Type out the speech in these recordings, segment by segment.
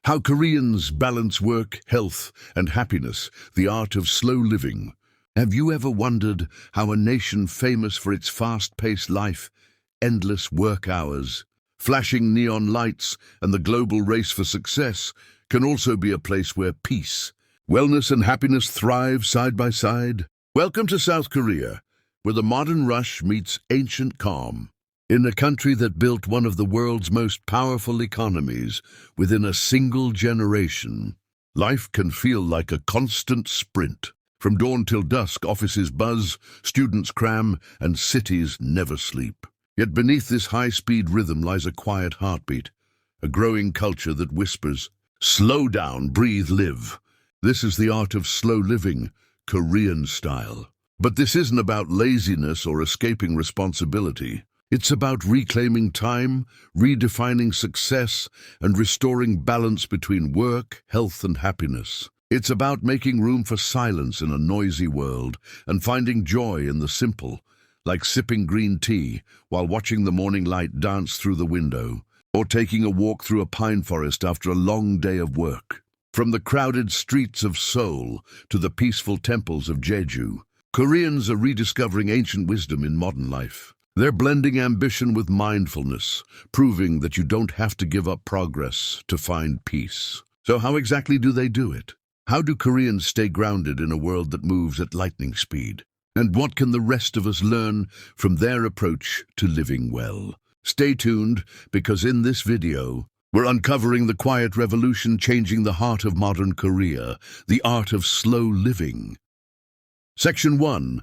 How Koreans balance work, health, and happiness, the art of slow living. Have you ever wondered how a nation famous for its fast-paced life, endless work hours, flashing neon lights, and the global race for success can also be a place where peace, wellness, and happiness thrive side by side? Welcome to South Korea, where the modern rush meets ancient calm. In a country that built one of the world's most powerful economies within a single generation, life can feel like a constant sprint. From dawn till dusk, offices buzz, students cram, and cities never sleep. Yet beneath this high-speed rhythm lies a quiet heartbeat, a growing culture that whispers, "Slow down, breathe, live." This is the art of slow living, Korean style. But this isn't about laziness or escaping responsibility. It's about reclaiming time, redefining success, and restoring balance between work, health, and happiness. It's about making room for silence in a noisy world and finding joy in the simple, like sipping green tea while watching the morning light dance through the window, or taking a walk through a pine forest after a long day of work. From the crowded streets of Seoul to the peaceful temples of Jeju, Koreans are rediscovering ancient wisdom in modern life. They're blending ambition with mindfulness, proving that you don't have to give up progress to find peace. So how exactly do they do it? How do Koreans stay grounded in a world that moves at lightning speed? And what can the rest of us learn from their approach to living well? Stay tuned, because in this video, we're uncovering the quiet revolution changing the heart of modern Korea, the art of slow living. Section 1.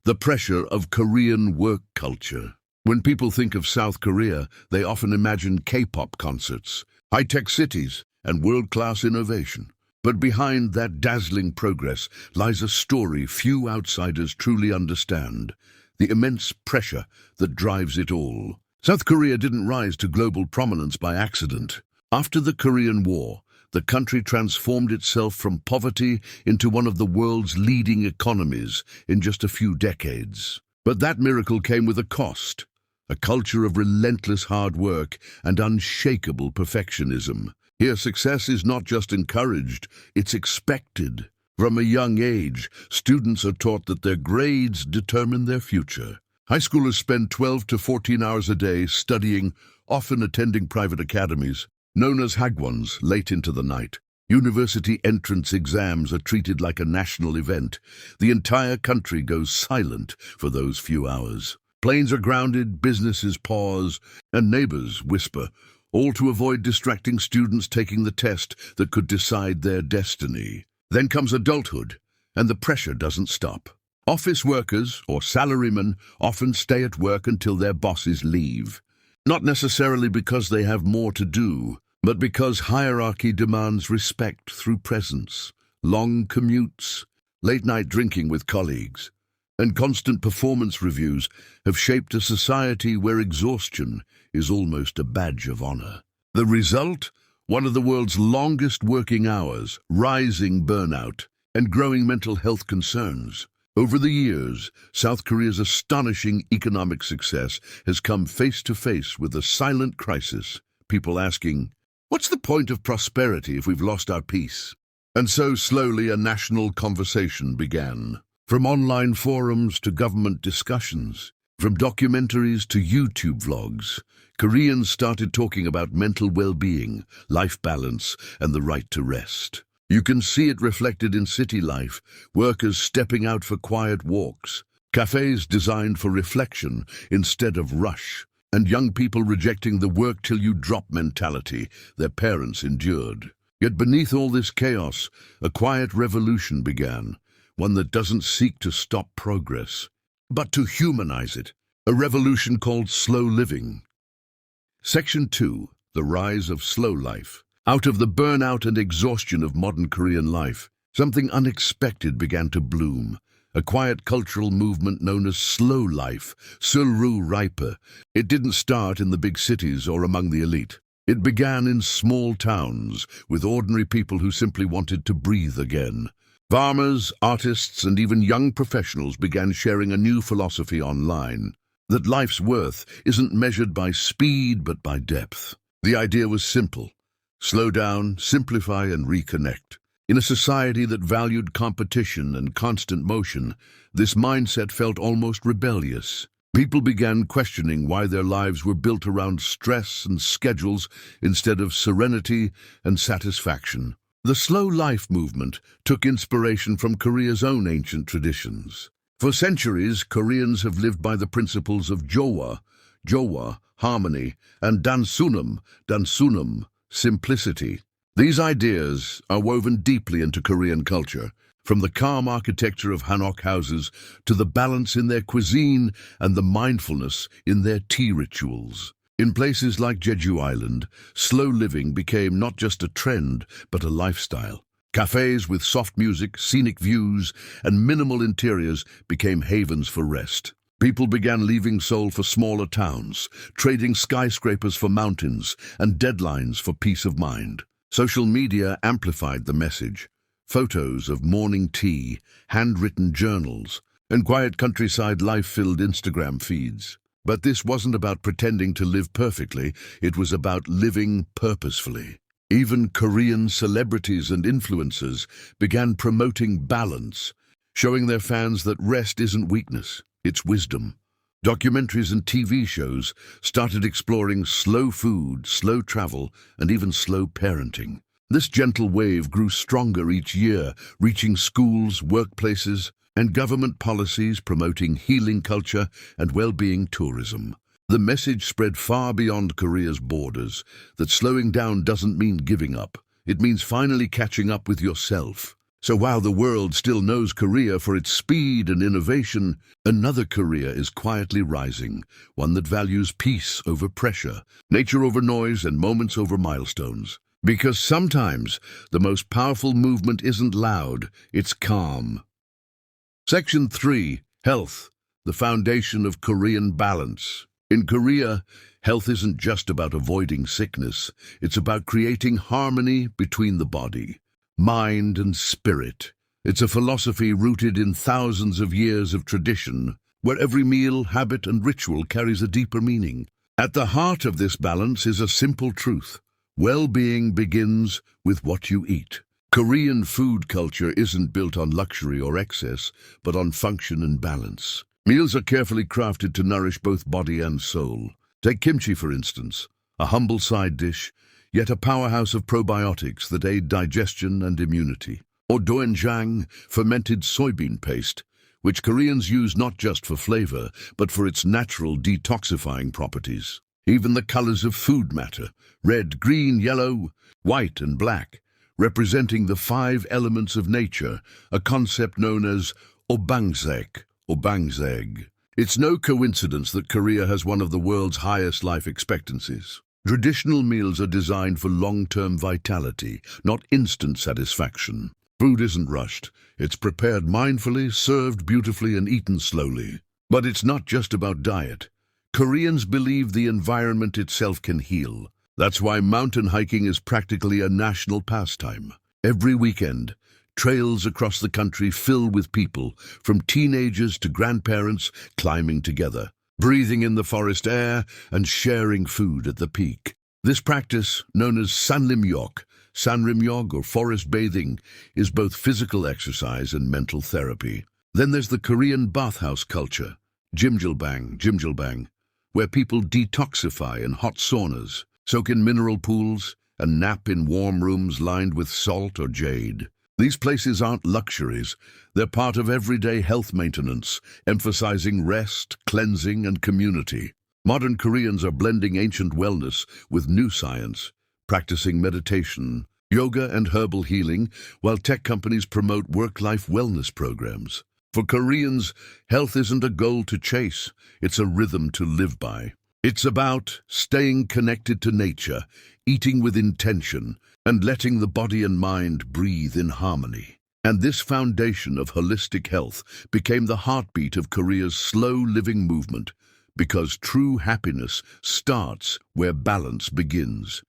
The pressure of Korean work culture. When people think of South Korea, they often imagine K-pop concerts, high-tech cities, and world-class innovation. But behind that dazzling progress lies a story few outsiders truly understand, the immense pressure that drives it all. South Korea didn't rise to global prominence by accident. After the Korean War, the country transformed itself from poverty into one of the world's leading economies in just a few decades. But that miracle came with a cost, a culture of relentless hard work and unshakable perfectionism. Here, success is not just encouraged, it's expected. From a young age, students are taught that their grades determine their future. High schoolers spend 12 to 14 hours a day studying, often attending private academies, known as hagwons, late into the night. University entrance exams are treated like a national event. The entire country goes silent for those few hours. Planes are grounded, businesses pause, and neighbors whisper, all to avoid distracting students taking the test that could decide their destiny. Then comes adulthood, and the pressure doesn't stop. Office workers, or salarymen, often stay at work until their bosses leave. Not necessarily because they have more to do, but because hierarchy demands respect through presence, long commutes, late-night drinking with colleagues, and constant performance reviews have shaped a society where exhaustion is almost a badge of honor. The result? One of the world's longest working hours, rising burnout, and growing mental health concerns. Over the years, South Korea's astonishing economic success has come face to face with a silent crisis, people asking, "What's the point of prosperity if we've lost our peace?" And so slowly a national conversation began. From online forums to government discussions, from documentaries to YouTube vlogs, Koreans started talking about mental well-being, life balance, and the right to rest. You can see it reflected in city life, workers stepping out for quiet walks, cafes designed for reflection instead of rush, and young people rejecting the work-till-you-drop mentality their parents endured. Yet beneath all this chaos, a quiet revolution began, one that doesn't seek to stop progress, but to humanize it, a revolution called slow living. Section 2. The rise of slow life. Out of the burnout and exhaustion of modern Korean life, something unexpected began to bloom. A quiet cultural movement known as slow life, Seoul Riper. It didn't start in the big cities or among the elite. It began in small towns, with ordinary people who simply wanted to breathe again. Farmers, artists, and even young professionals began sharing a new philosophy online, that life's worth isn't measured by speed but by depth. The idea was simple. Slow down, simplify, and reconnect. In a society that valued competition and constant motion, this mindset felt almost rebellious. People began questioning why their lives were built around stress and schedules instead of serenity and satisfaction. The slow life movement took inspiration from Korea's own ancient traditions. For centuries, Koreans have lived by the principles of Jowa, harmony, and Dansunam, simplicity. These ideas are woven deeply into Korean culture, from the calm architecture of Honjok houses to the balance in their cuisine and the mindfulness in their tea rituals. In places like Jeju Island, slow living became not just a trend, but a lifestyle. Cafes with soft music, scenic views, and minimal interiors became havens for rest. People began leaving Seoul for smaller towns, trading skyscrapers for mountains and deadlines for peace of mind. Social media amplified the message. Photos of morning tea, handwritten journals, and quiet countryside life filled Instagram feeds. But this wasn't about pretending to live perfectly, it was about living purposefully. Even Korean celebrities and influencers began promoting balance, showing their fans that rest isn't weakness, it's wisdom. Documentaries and TV shows started exploring slow food, slow travel, and even slow parenting. This gentle wave grew stronger each year, reaching schools, workplaces, and government policies promoting healing culture and well-being tourism. The message spread far beyond Korea's borders that slowing down doesn't mean giving up. It means finally catching up with yourself. So while the world still knows Korea for its speed and innovation, another Korea is quietly rising, one that values peace over pressure, nature over noise, and moments over milestones. Because sometimes the most powerful movement isn't loud, it's calm. Section 3. Health, the foundation of Korean balance. In Korea, health isn't just about avoiding sickness, it's about creating harmony between the body, mind, and spirit. It's a philosophy rooted in thousands of years of tradition, where every meal, habit, and ritual carries a deeper meaning. At the heart of this balance is a simple truth. Well-being begins with what you eat. Korean food culture isn't built on luxury or excess, but on function and balance. Meals are carefully crafted to nourish both body and soul. Take kimchi, for instance, a humble side dish, yet a powerhouse of probiotics that aid digestion and immunity. Or doenjang, fermented soybean paste, which Koreans use not just for flavor, but for its natural detoxifying properties. Even the colors of food matter: red, green, yellow, white, and black, representing the 5 elements of nature, a concept known as obangsek. It's no coincidence that Korea has one of the world's highest life expectancies. Traditional meals are designed for long-term vitality, not instant satisfaction. Food isn't rushed. It's prepared mindfully, served beautifully, and eaten slowly. But it's not just about diet. Koreans believe the environment itself can heal. That's why mountain hiking is practically a national pastime. Every weekend, trails across the country fill with people, from teenagers to grandparents, climbing together, breathing in the forest air and sharing food at the peak. This practice, known as Sanrimyog or forest bathing, is both physical exercise and mental therapy. Then there's the Korean bathhouse culture, Jjimjilbang, where people detoxify in hot saunas, soak in mineral pools, and nap in warm rooms lined with salt or jade. These places aren't luxuries, they're part of everyday health maintenance, emphasizing rest, cleansing, and community. Modern Koreans are blending ancient wellness with new science, practicing meditation, yoga, and herbal healing, while tech companies promote work-life wellness programs. For Koreans, health isn't a goal to chase, it's a rhythm to live by. It's about staying connected to nature, eating with intention, and letting the body and mind breathe in harmony. And this foundation of holistic health became the heartbeat of Korea's slow living movement, because true happiness starts where balance begins.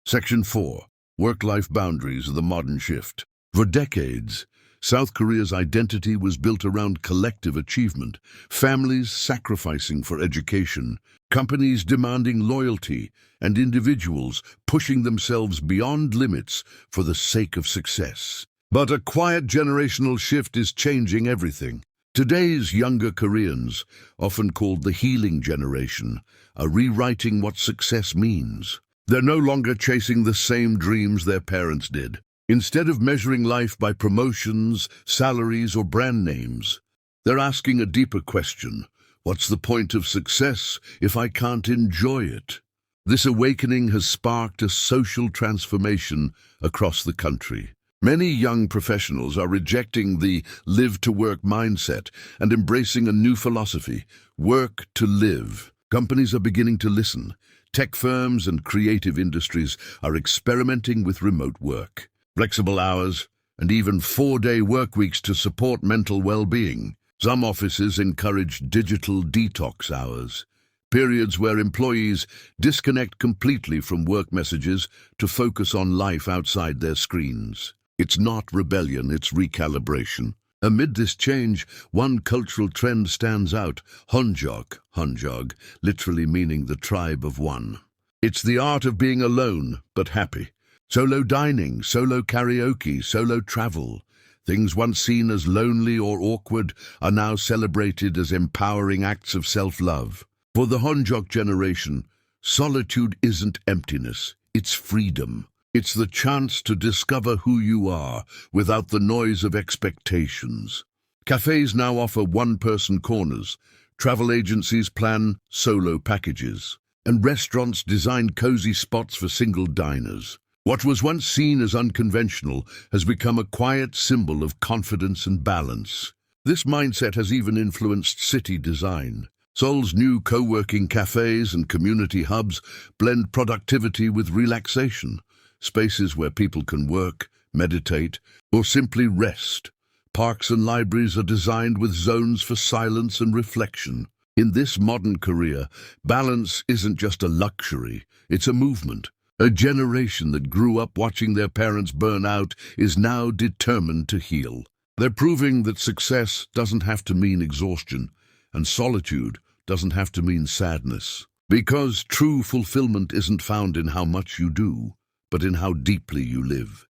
Section 4. Work-life boundaries of the modern shift. For decades, South Korea's identity was built around collective achievement, families sacrificing for education, companies demanding loyalty, and individuals pushing themselves beyond limits for the sake of success. But a quiet generational shift is changing everything. Today's younger Koreans, often called the healing generation, are rewriting what success means. They're no longer chasing the same dreams their parents did. Instead of measuring life by promotions, salaries, or brand names, they're asking a deeper question. What's the point of success if I can't enjoy it? This awakening has sparked a social transformation across the country. Many young professionals are rejecting the live-to-work mindset and embracing a new philosophy, work to live. Companies are beginning to listen. Tech firms and creative industries are experimenting with remote work, flexible hours, and even 4-day work weeks to support mental well-being. Some offices encourage digital detox hours, periods where employees disconnect completely from work messages to focus on life outside their screens. It's not rebellion, it's recalibration. Amid this change, one cultural trend stands out, Honjok, literally meaning the tribe of one. It's the art of being alone, but happy. Solo dining, solo karaoke, solo travel. Things once seen as lonely or awkward are now celebrated as empowering acts of self-love. For the Honjok generation, solitude isn't emptiness, it's freedom. It's the chance to discover who you are without the noise of expectations. Cafes now offer one-person corners, travel agencies plan solo packages, and restaurants design cozy spots for single diners. What was once seen as unconventional has become a quiet symbol of confidence and balance. This mindset has even influenced city design. Seoul's new co-working cafes and community hubs blend productivity with relaxation, spaces where people can work, meditate, or simply rest. Parks and libraries are designed with zones for silence and reflection. In this modern Korea, balance isn't just a luxury, it's a movement. A generation that grew up watching their parents burn out is now determined to heal. They're proving that success doesn't have to mean exhaustion, and solitude doesn't have to mean sadness. Because true fulfillment isn't found in how much you do, but in how deeply you live.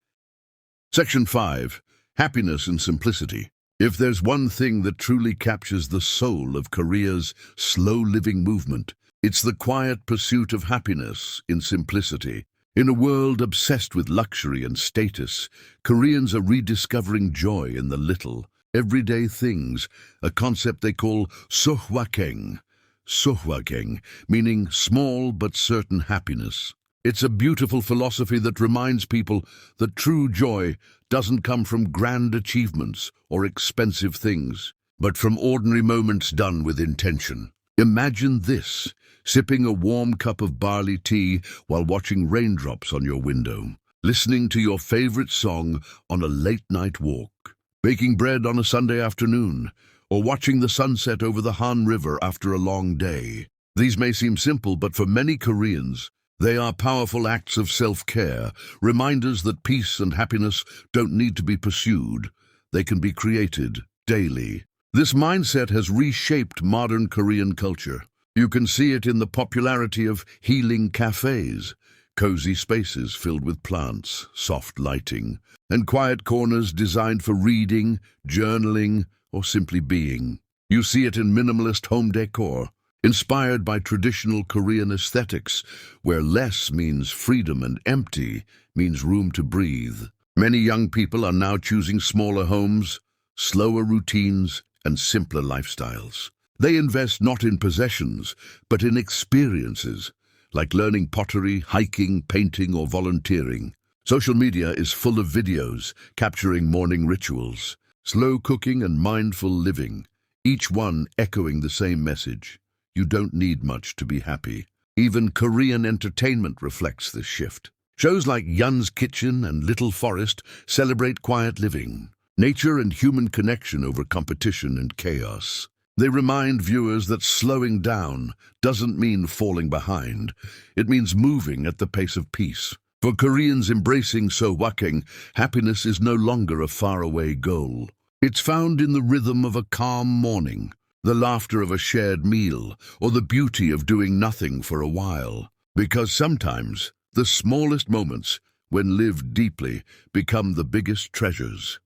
Section 5. Happiness and simplicity. If there's one thing that truly captures the soul of Korea's slow-living movement, it's the quiet pursuit of happiness in simplicity. In a world obsessed with luxury and status, Koreans are rediscovering joy in the little, everyday things, a concept they call sohwakeng. Sohwakeng, meaning small but certain happiness. It's a beautiful philosophy that reminds people that true joy doesn't come from grand achievements or expensive things, but from ordinary moments done with intention. Imagine this, sipping a warm cup of barley tea while watching raindrops on your window, listening to your favorite song on a late-night walk, baking bread on a Sunday afternoon, or watching the sunset over the Han River after a long day. These may seem simple, but for many Koreans, they are powerful acts of self-care, reminders that peace and happiness don't need to be pursued. They can be created daily. This mindset has reshaped modern Korean culture. You can see it in the popularity of healing cafes, cozy spaces filled with plants, soft lighting, and quiet corners designed for reading, journaling, or simply being. You see it in minimalist home decor, inspired by traditional Korean aesthetics, where less means freedom and empty means room to breathe. Many young people are now choosing smaller homes, slower routines, and simpler lifestyles. They invest not in possessions, but in experiences, like learning pottery, hiking, painting, or volunteering. Social media is full of videos capturing morning rituals, slow cooking, and mindful living, each one echoing the same message. You don't need much to be happy. Even Korean entertainment reflects this shift. Shows like Yun's Kitchen and Little Forest celebrate quiet living, nature and human connection over competition and chaos. They remind viewers that slowing down doesn't mean falling behind. It means moving at the pace of peace. For Koreans embracing Sohwakeng, happiness is no longer a faraway goal. It's found in the rhythm of a calm morning, the laughter of a shared meal, or the beauty of doing nothing for a while. Because sometimes, the smallest moments, when lived deeply, become the biggest treasures.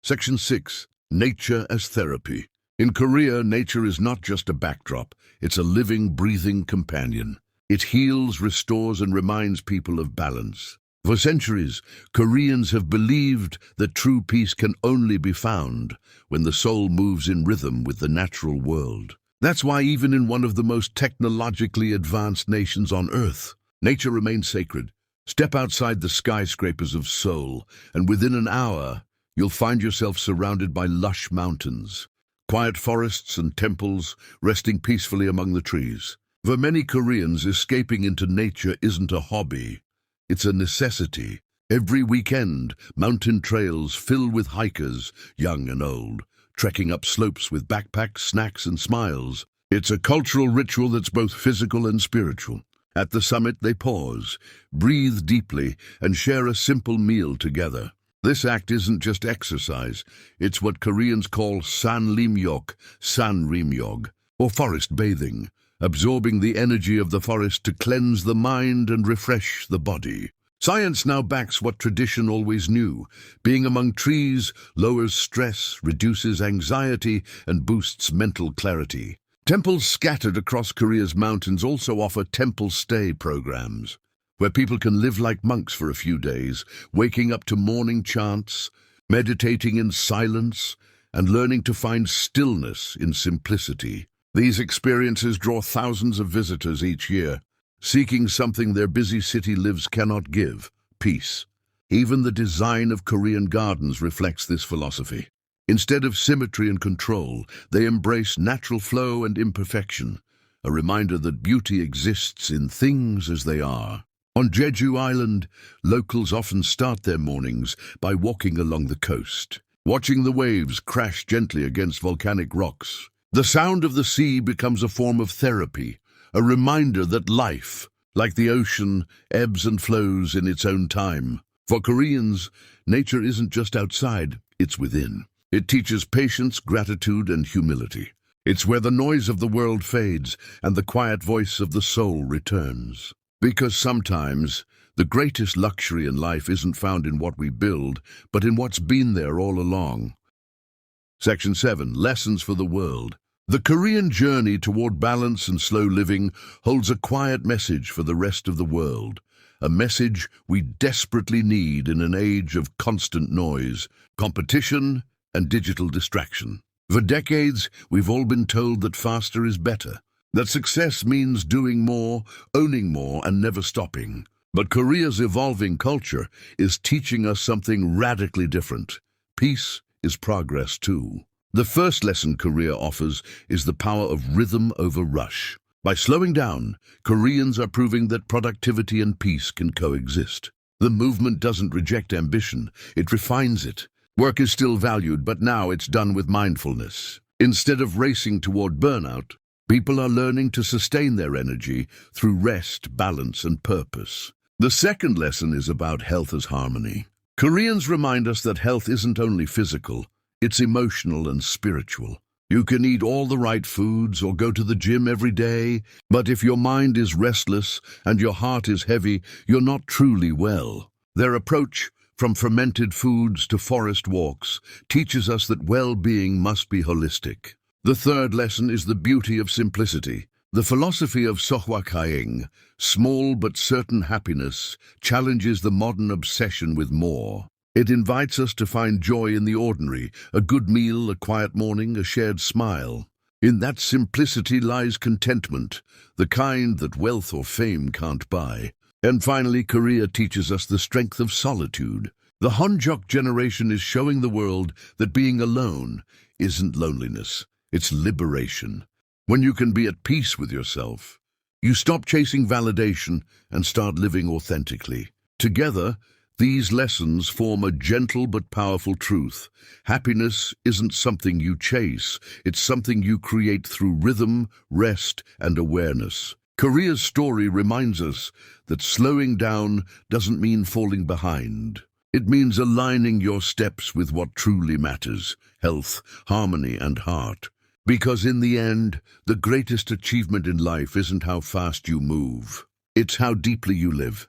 Section 6. Nature as therapy. In Korea, nature is not just a backdrop, it's a living, breathing companion. It heals, restores, and reminds people of balance. For centuries, Koreans have believed that true peace can only be found when the soul moves in rhythm with the natural world. That's why even in one of the most technologically advanced nations on Earth, nature remains sacred. Step outside the skyscrapers of Seoul, and within an hour, you'll find yourself surrounded by lush mountains, quiet forests and temples resting peacefully among the trees. For many Koreans, escaping into nature isn't a hobby, it's a necessity. Every weekend, mountain trails fill with hikers, young and old, trekking up slopes with backpacks, snacks, and smiles. It's a cultural ritual that's both physical and spiritual. At the summit, they pause, breathe deeply, and share a simple meal together. This act isn't just exercise, it's what Koreans call sanrimyok, or forest bathing, absorbing the energy of the forest to cleanse the mind and refresh the body. Science now backs what tradition always knew. Being among trees lowers stress, reduces anxiety, and boosts mental clarity. Temples scattered across Korea's mountains also offer temple stay programs, where people can live like monks for a few days, waking up to morning chants, meditating in silence, and learning to find stillness in simplicity. These experiences draw thousands of visitors each year, seeking something their busy city lives cannot give: peace. Even the design of Korean gardens reflects this philosophy. Instead of symmetry and control, they embrace natural flow and imperfection, a reminder that beauty exists in things as they are. On Jeju Island, locals often start their mornings by walking along the coast, watching the waves crash gently against volcanic rocks. The sound of the sea becomes a form of therapy, a reminder that life, like the ocean, ebbs and flows in its own time. For Koreans, nature isn't just outside, it's within. It teaches patience, gratitude, and humility. It's where the noise of the world fades and the quiet voice of the soul returns. Because sometimes, the greatest luxury in life isn't found in what we build, but in what's been there all along. Section 7. Lessons for the world. The Korean journey toward balance and slow living holds a quiet message for the rest of the world, a message we desperately need in an age of constant noise, competition, and digital distraction. For decades, we've all been told that faster is better, that success means doing more, owning more, and never stopping. But Korea's evolving culture is teaching us something radically different. Peace is progress too. The first lesson Korea offers is the power of rhythm over rush. By slowing down, Koreans are proving that productivity and peace can coexist. The movement doesn't reject ambition, it refines it. Work is still valued, but now it's done with mindfulness. Instead of racing toward burnout, people are learning to sustain their energy through rest, balance, and purpose. The second lesson is about health as harmony. Koreans remind us that health isn't only physical, it's emotional and spiritual. You can eat all the right foods or go to the gym every day, but if your mind is restless and your heart is heavy, you're not truly well. Their approach, from fermented foods to forest walks, teaches us that well-being must be holistic. The third lesson is the beauty of simplicity. The philosophy of Sohwakeng, small but certain happiness, challenges the modern obsession with more. It invites us to find joy in the ordinary, a good meal, a quiet morning, a shared smile. In that simplicity lies contentment, the kind that wealth or fame can't buy. And finally, Korea teaches us the strength of solitude. The Honjok generation is showing the world that being alone isn't loneliness, it's liberation. When you can be at peace with yourself, you stop chasing validation and start living authentically. Together, these lessons form a gentle but powerful truth. Happiness isn't something you chase, it's something you create through rhythm, rest, and awareness. Korea's story reminds us that slowing down doesn't mean falling behind. It means aligning your steps with what truly matters: health, harmony, and heart. Because in the end, the greatest achievement in life isn't how fast you move. It's how deeply you live.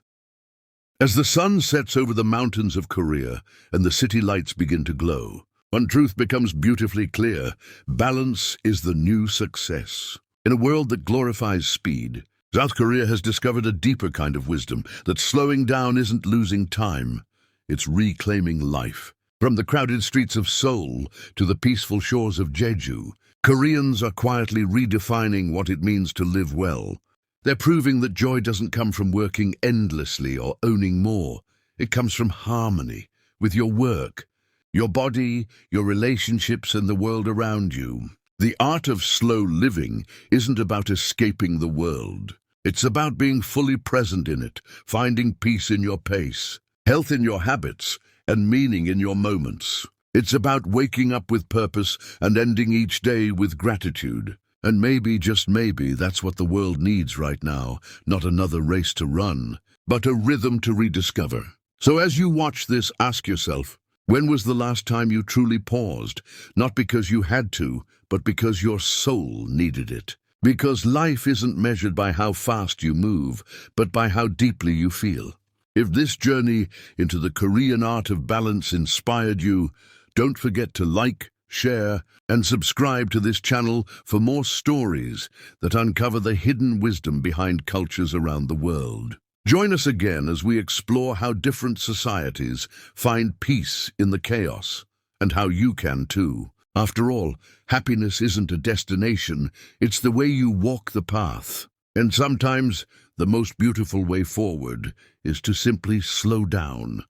As the sun sets over the mountains of Korea and the city lights begin to glow, one truth becomes beautifully clear: balance is the new success. In a world that glorifies speed, South Korea has discovered a deeper kind of wisdom, that slowing down isn't losing time, it's reclaiming life. From the crowded streets of Seoul to the peaceful shores of Jeju, Koreans are quietly redefining what it means to live well. They're proving that joy doesn't come from working endlessly or owning more. It comes from harmony with your work, your body, your relationships, and the world around you. The art of slow living isn't about escaping the world. It's about being fully present in it, finding peace in your pace, health in your habits, and meaning in your moments. It's about waking up with purpose and ending each day with gratitude. And maybe, just maybe, that's what the world needs right now. Not another race to run, but a rhythm to rediscover. So as you watch this, ask yourself, when was the last time you truly paused? Not because you had to, but because your soul needed it. Because life isn't measured by how fast you move, but by how deeply you feel. If this journey into the Korean art of balance inspired you, don't forget to like, share, and subscribe to this channel for more stories that uncover the hidden wisdom behind cultures around the world. Join us again as we explore how different societies find peace in the chaos, and how you can too. After all, happiness isn't a destination, it's the way you walk the path. And sometimes, the most beautiful way forward is to simply slow down.